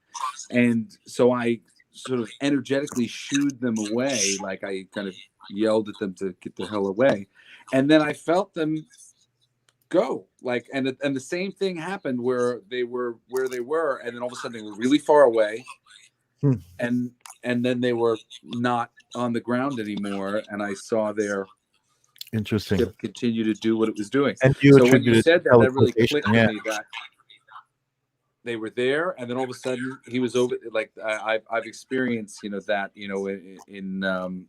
And so I sort of energetically shooed them away. Like I kind of yelled at them to get the hell away. And then I felt them go, and the same thing happened where they were, and then all of a sudden they were really far away. And then they were not on the ground anymore, and I saw their ship continue to do what it was doing. And when you said that, that really clicked to me that they were there, and then all of a sudden he was over. I've experienced that in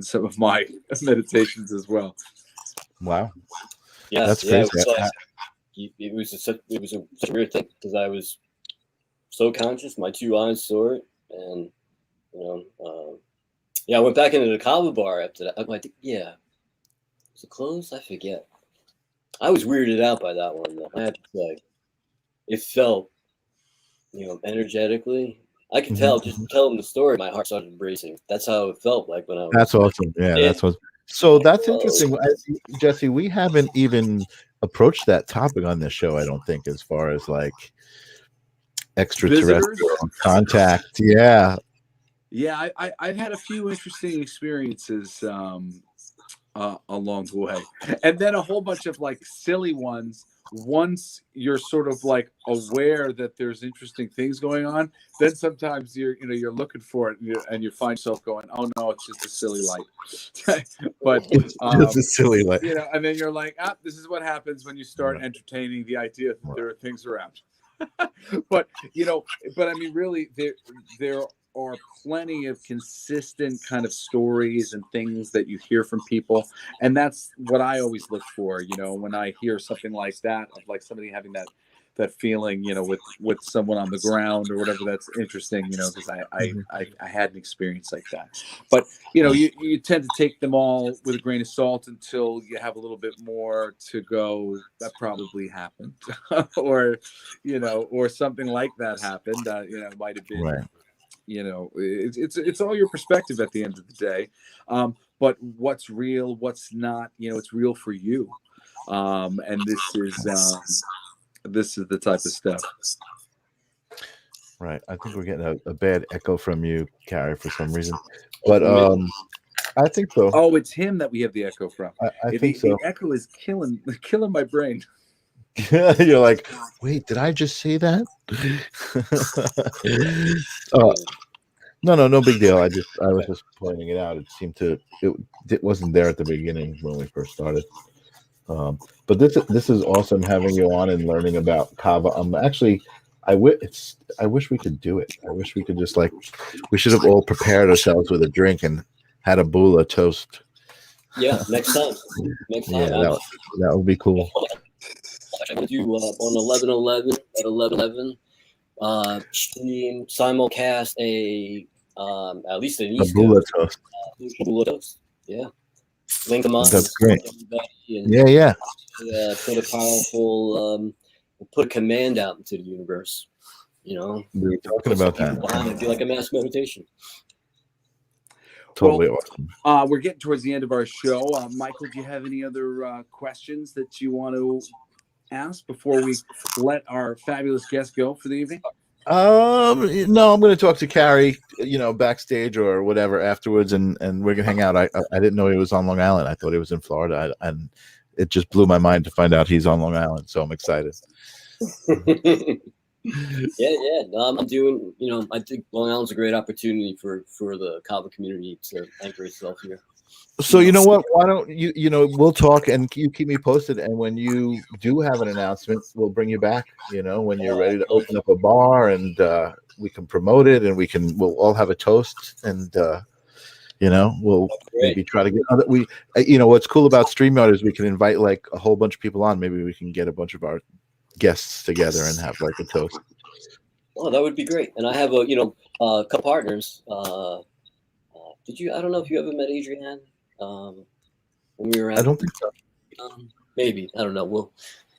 some of my meditations as well. Wow. Yeah, that's crazy. It was such a weird thing because I was so conscious, my two eyes saw it, and I went back into the Kava bar after that. Was it closed? I forget. I was weirded out by that one, though. I have to say, it felt, energetically. I could tell just telling the story. My heart started racing. That's how it felt like when I was. That's awesome. Yeah, that's awesome. So that's interesting, Jesse. We haven't even approached that topic on this show, I don't think, as far as extraterrestrial contact. Yeah. I've had a few interesting experiences along the way, and then a whole bunch of silly ones once you're sort of like aware that there's interesting things going on, then sometimes you're looking for it and you find yourself going, oh no, it's just a silly light. But It's a silly light. and then you're like, this is what happens when you start entertaining the idea that there are things around. but I mean, really, there are plenty of consistent kind of stories and things that you hear from people, and that's what I always look for. When I hear something like that, of like somebody having that feeling, with someone on the ground or whatever, that's interesting. Because I had an experience like that, but you tend to take them all with a grain of salt until you have a little bit more to go. That probably happened, or something like that happened. It might have been. Right. It's all your perspective at the end of the day. But what's real, what's not, it's real for you. And this is the type of stuff. Right. I think we're getting a bad echo from you, Carey, for some reason. But I think so. Oh, it's him that we have the echo from. I think so. The echo is killing my brain. You're like, wait, did I just say that? No big deal. I was just pointing it out. It seemed it wasn't there at the beginning when we first started. But this is awesome having you on and learning about kava. Actually, I wish we could do it. I wish we could just we should have all prepared ourselves with a drink and had a bula toast. Yeah, next time. Yeah, that would be cool. I'm gonna do on 11/11 at 11/11 stream simulcast at least an East bula Coast. Bula toast. Yeah. Link them on. That's great. And, Yeah. Put a powerful put a command out into the universe. We were talking about that. It'd be like a mass meditation. Totally awesome. We're getting towards the end of our show. Michael, do you have any other questions that you want to ask before we let our fabulous guest go for the evening? No, I'm going to talk to Carey, backstage or whatever afterwards, and we're going to hang out. I didn't know he was on Long Island. I thought he was in Florida, and it just blew my mind to find out he's on Long Island. So I'm excited. Yeah. I'm doing. I think Long Island's a great opportunity for the kava community to anchor itself here. So you know what? Why don't you? We'll talk and you keep me posted. And when you do have an announcement, we'll bring you back. When you're ready to open up a bar and we can promote it, and we'll all have a toast, and we'll maybe try to get other. What's cool about StreamYard is we can invite a whole bunch of people on. Maybe we can get a bunch of our guests together and have a toast. Oh, that would be great. And I have a couple partners. I don't know if you ever met Adrienne when we were at. I don't think so. Maybe, I don't know.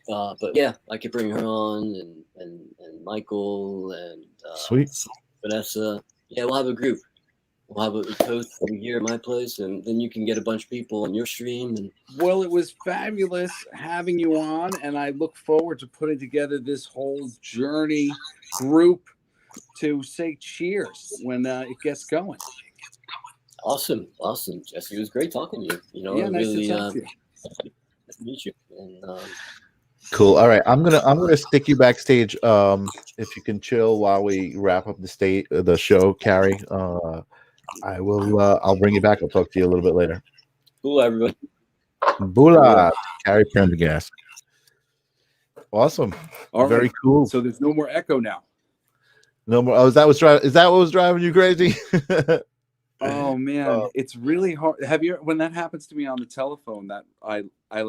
But yeah, I could bring her on and Michael and Sweet Vanessa. Yeah, we'll have a group. We'll have a toast here at my place, and then you can get a bunch of people on your stream. Well, it was fabulous having you on, and I look forward to putting together this whole journey group to say cheers when it gets going. Awesome, Jesse. It was great talking to you. Nice really, to talk to you. Nice to meet you. And, cool. All right, I'm gonna stick you backstage. If you can chill while we wrap up the show, Carey. I will. I'll bring you back. I'll talk to you a little bit later. Cool, everybody. Bula, Carey Prendergast. Awesome. All Very right. cool. So there's no more echo now. No more. Oh, is that what was driving you crazy? Oh man, it's really hard. When that happens to me on the telephone, that I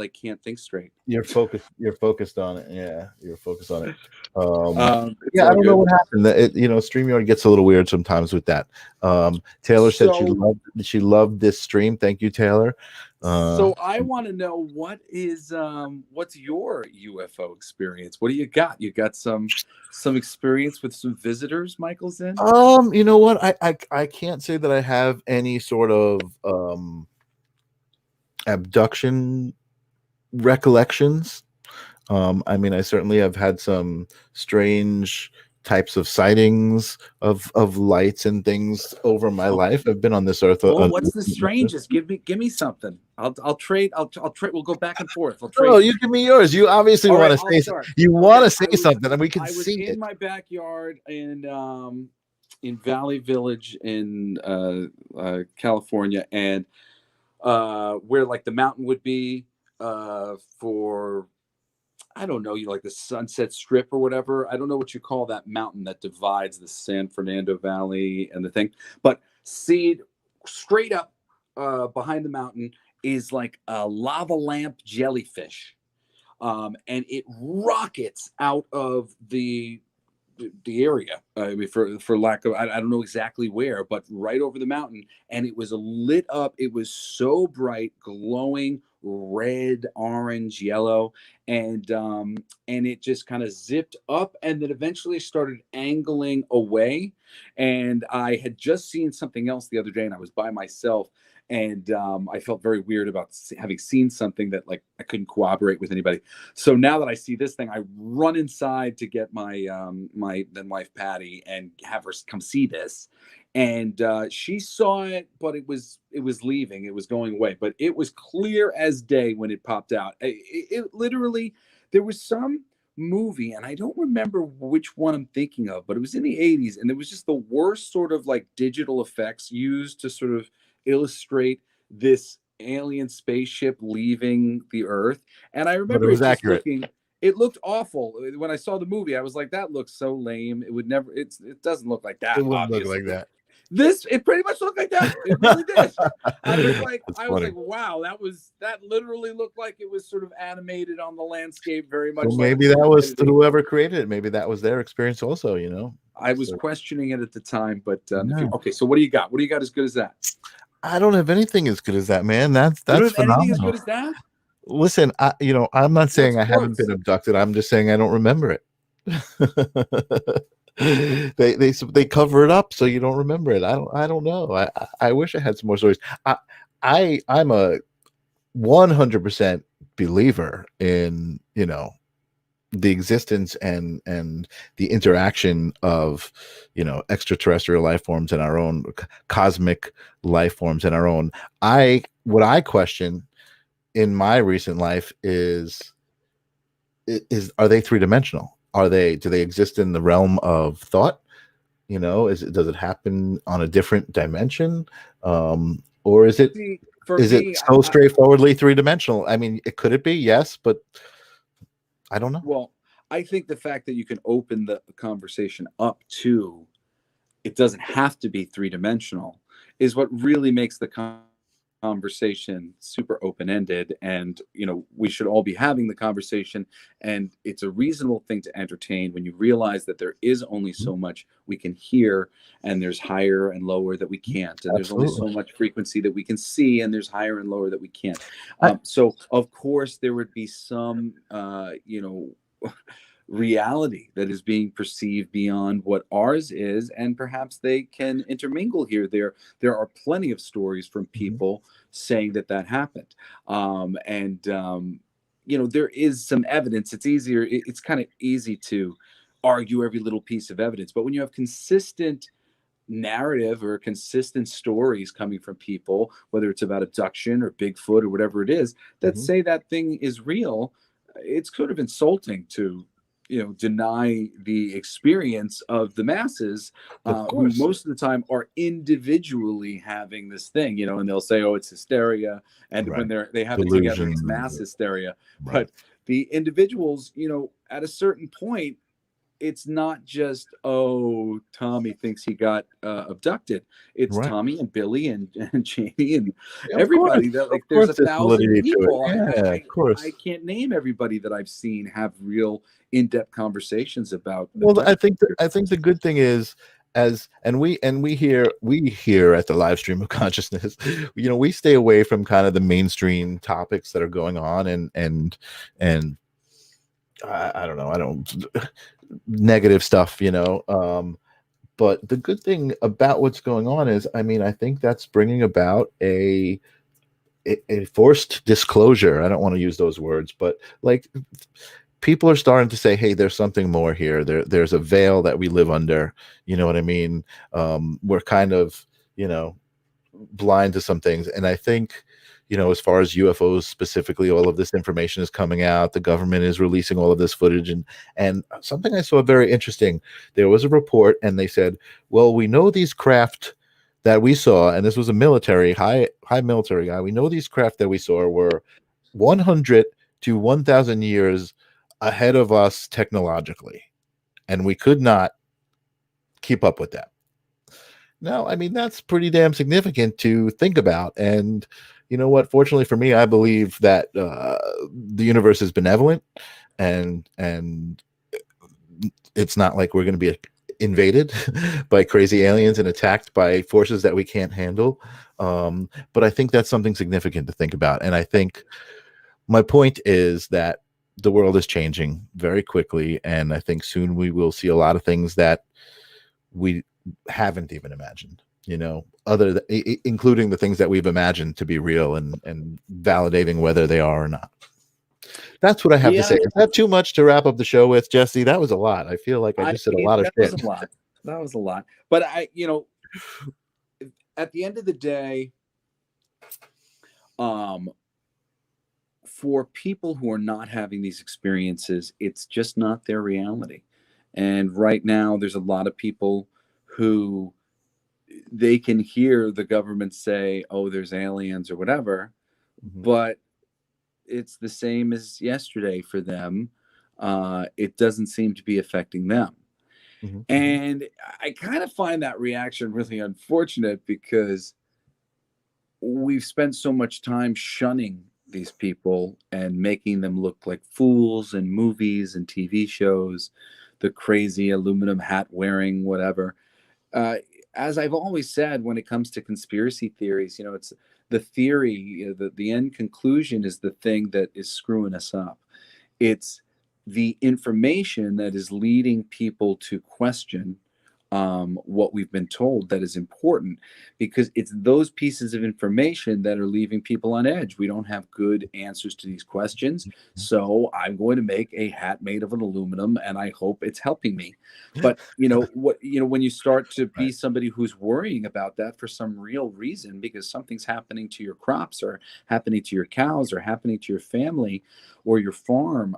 can't think straight. You're focused on it. Yeah, you're focused on it. I don't know what happened. StreamYard gets a little weird sometimes with that. Taylor said she loved this stream. Thank you, Taylor. So I want to know what's your UFO experience? What do you got? You got some experience with some visitors, Michael's in? You know what? I can't say that I have any sort of abduction recollections. I certainly have had some strange types of sightings of lights and things over my life. I've been on this earth. Oh, what's the strangest? Give me something. I'll trade. I'll trade. We'll go back and forth. I'll trade. Oh, you give me yours. You obviously want to say something. You want to say something, and we can see it. I was in my backyard in Valley Village in California, and where like the mountain would be for, I don't know, like the Sunset Strip or whatever. I don't know what you call that mountain that divides the San Fernando Valley and the thing. But see, straight up behind the mountain is like a lava lamp jellyfish. And it rockets out of the area. I mean, for lack of, I don't know exactly where, but right over the mountain. And it was lit up. It was so bright, glowing, red, orange, yellow, and it just kind of zipped up and then eventually started angling away. And I had just seen something else the other day, and I was by myself, and I felt very weird about having seen something that like I couldn't corroborate with anybody. So now that I see this thing, I run inside to get my my then wife Patty and have her come see this. And she saw it, but it was leaving. It was going away. But it was clear as day when it popped out. It literally, there was some movie, and I don't remember which one I'm thinking of, but it was in the 80s, and there was just the worst sort of like digital effects used to sort of illustrate this alien spaceship leaving the Earth. And I remember it was accurate. It looked awful. When I saw the movie, I was like, that looks so lame. It would never, it doesn't look like that. It wouldn't look like that. It pretty much looked like that. It really did. I was like, wow, that literally looked like it was sort of animated on the landscape very much. Well, maybe that was whoever created it. Maybe that was their experience also, you know. I was questioning it at the time, but okay, so what do you got? What do you got as good as that? I don't have anything as good as that, man. That's phenomenal. Anything as good as that? Listen, I'm not saying I haven't been abducted. I'm just saying I don't remember it. They cover it up so you don't remember it. I don't know. I wish I had some more stories. I'm a 100% believer in, you know, the existence and the interaction of, you know, extraterrestrial life forms and our own cosmic life forms and our own. What I question in my recent life is are they three-dimensional? Do they exist in the realm of thought? You know, does it happen on a different dimension? Or is it so straightforwardly three-dimensional? I mean, could it be? Yes, but I don't know. Well, I think the fact that you can open the conversation up to it doesn't have to be three-dimensional is what really makes the conversation super open-ended. And, you know, we should all be having the conversation, and it's a reasonable thing to entertain when you realize that there is only so much we can hear, and there's higher and lower that we can't, and there's only so much frequency that we can see, and there's higher and lower that we can't. So of course there would be some you know, reality that is being perceived beyond what ours is, and perhaps they can intermingle here. There are plenty of stories from people saying that happened, you know, there is some evidence. It's kind of easy to argue every little piece of evidence, but when you have consistent narrative or consistent stories coming from people, whether it's about abduction or Bigfoot or whatever it is, that say that thing is real, it's sort of insulting to, you know, deny the experience of the masses, who most of the time are individually having this thing, you know, and they'll say, oh, it's hysteria. And when they have it together, it's mass hysteria. But the individuals, you know, at a certain point, it's not just, oh, Tommy thinks he got abducted. It's Tommy and Billy and Jamie and everybody. That like there's 1,000 people. I can't name everybody that I've seen have real in-depth conversations about. Well, I think the good thing is, we hear at the live stream of consciousness, you know, we stay away from kind of the mainstream topics that are going on and I don't know, negative stuff, you know. But the good thing about what's going on is, I mean, I think that's bringing about a forced disclosure. I don't want to use those words, but like people are starting to say, hey, there's something more here. There's a veil that we live under. You know what I mean? We're kind of, blind to some things. And I think, as far as UFOs specifically, all of this information is coming out. The government is releasing all of this footage. And something I saw very interesting, there was a report and they said, well, we know these craft that we saw, and this was a military, high military guy. We know these craft that we saw were 100 to 1,000 years ahead of us technologically, and we could not keep up with that. Now, I mean, that's pretty damn significant to think about. And you know what? Fortunately for me, I believe that the universe is benevolent, and it's not like we're going to be invaded by crazy aliens and attacked by forces that we can't handle. But I think that's something significant to think about. And I think my point is that the world is changing very quickly, and I think soon we will see a lot of things that we haven't even imagined, including the things that we've imagined to be real, and validating whether they are or not. That's what I have to say. Is that too much to wrap up the show with, Jesse? That was a lot. I feel like I just said a lot of shit. That was a lot. But at the end of the day, for people who are not having these experiences, it's just not their reality. And right now, there's a lot of people who they can hear the government say, oh, there's aliens or whatever, but it's the same as yesterday for them. It doesn't seem to be affecting them. And I kind of find that reaction really unfortunate, because we've spent so much time shunning these people and making them look like fools in movies and TV shows, the crazy aluminum hat wearing, whatever. As I've always said, when it comes to conspiracy theories, it's the theory, the end conclusion is the thing that is screwing us up. It's the information that is leading people to question what we've been told that is important, because it's those pieces of information that are leaving people on edge. We don't have good answers to these questions, so I'm going to make a hat made of an aluminum, and I hope it's helping me. But when you start to be somebody who's worrying about that for some real reason, because something's happening to your crops or happening to your cows or happening to your family or your farm,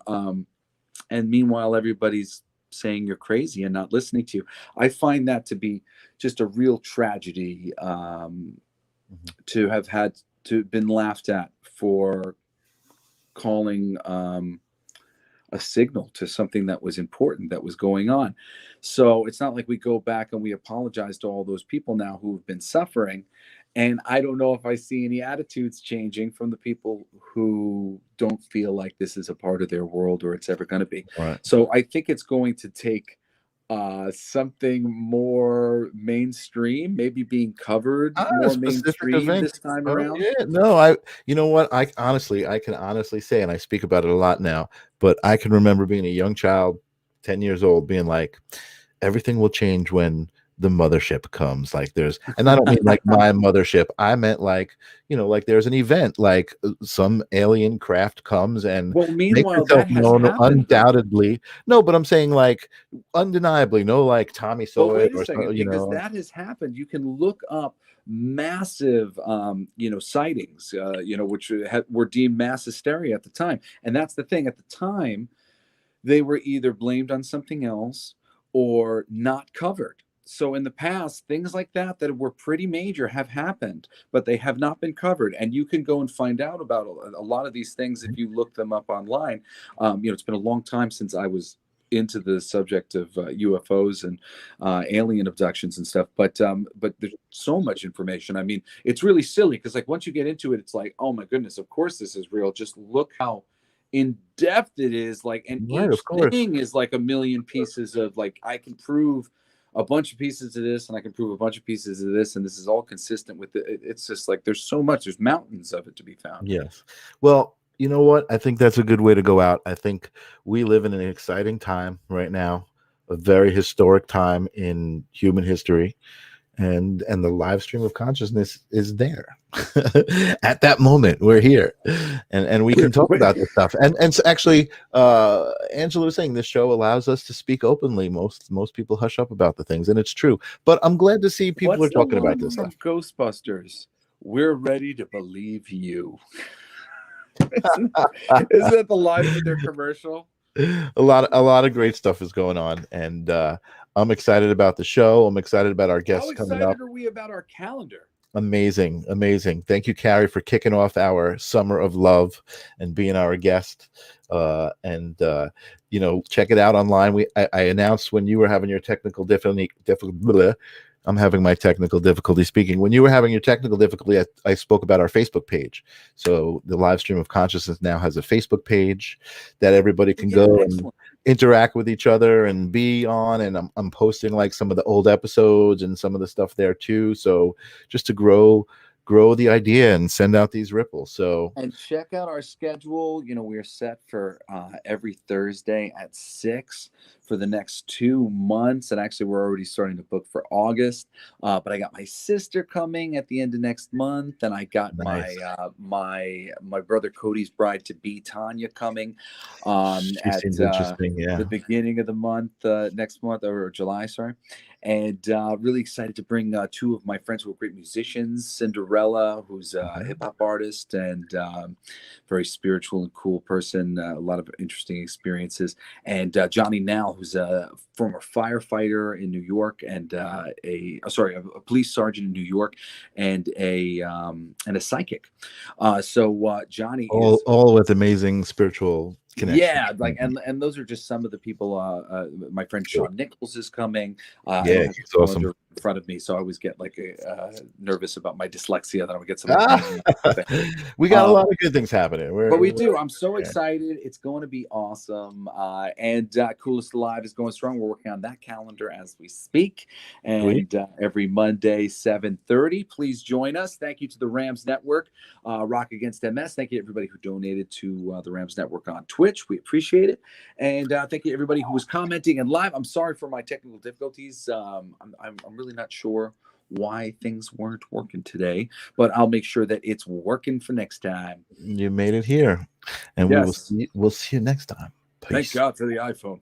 and meanwhile everybody's saying you're crazy and not listening to you, I find that to be just a real tragedy, to have had to been laughed at for calling a signal to something that was important, that was going on. So it's not like we go back and we apologize to all those people now who've been suffering. And I don't know if I see any attitudes changing from the people who don't feel like this is a part of their world or it's ever going to be. Right. So I think it's going to take something more mainstream, maybe being covered more mainstream this time around. Yeah, no, you know what? I can honestly say, and I speak about it a lot now, but I can remember being a young child, 10 years old, being like, everything will change when the mothership comes. Like and I don't mean like my mothership. I meant like, like there's an event, like some alien craft comes and meanwhile, that has happened, undoubtedly. No, but I'm saying like undeniably, no, like Tommy saw it or second, because that has happened. You can look up massive, sightings, which were deemed mass hysteria at the time. And that's the thing. At the time, they were either blamed on something else or not covered. So in the past, things like that were pretty major have happened, but they have not been covered. And you can go and find out about a lot of these things if you look them up online. It's been a long time since I was into the subject of UFOs and alien abductions and stuff. But there's so much information. I mean, it's really silly because like once you get into it, it's like, oh my goodness, of course this is real. Just look how in depth it is. Like, and each thing is like a million pieces of like, I can prove a bunch of pieces of this and I can prove a bunch of pieces of this, and this is all consistent with it. It's just like there's so much, there's mountains of it to be found. Yes. Well, you know what? I think that's a good way to go out. I think we live in an exciting time right now, a very historic time in human history. and the live stream of consciousness is there. At that moment, we're here, and we can talk about this stuff. And so actually, Angela was saying this show allows us to speak openly. Most people hush up about the things, and it's true. But I'm glad to see people are talking about this stuff. Ghostbusters, we're ready to believe you. Isn't that the line of their commercial? A lot of great stuff is going on, and I'm excited about the show. I'm excited about our guests coming up. How excited are we about our calendar? Amazing. Thank you, Carey, for kicking off our summer of love and being our guest. Check it out online. I announced when you were having your technical difficulty. I'm having my technical difficulty speaking. When you were having your technical difficulty, I spoke about our Facebook page. So the live stream of consciousness now has a Facebook page that everybody can go and interact with each other and be on. And I'm posting like some of the old episodes and some of the stuff there too. So just to grow the idea and send out these ripples. So, and check out our schedule. We are set for every Thursday at 6 for the next 2 months. And actually, we're already starting to book for August. But I got my sister coming at the end of next month, and I got my brother Cody's bride to be, Tanya, coming at the beginning of the month, next month, or July, sorry. And really excited to bring 2 of my friends who are great musicians, Cinderella, who's a hip-hop artist and very spiritual and cool person, a lot of interesting experiences, and Johnny Nell, who's a former firefighter in New York and a police sergeant in New York, and a psychic. So Johnny all with amazing spiritual connection. Yeah, and those are just some of the people. My friend Sean Nichols is coming. He's awesome. In front of me, so I always get nervous about my dyslexia that I would get some. We got a lot of good things happening. We do. I'm so excited. It's going to be awesome. And Coolest Alive is going strong. We're working on that calendar as we speak. And every Monday, 7:30. Please join us. Thank you to the Rams Network, Rock Against MS. Thank you to everybody who donated to the Rams Network on Twitch. We appreciate it. And thank you to everybody who was commenting and live. I'm sorry for my technical difficulties. I'm really not sure why things weren't working today, but I'll make sure that it's working for next time. You made it here, and we'll see you next time. Peace. Thank God for the iPhone.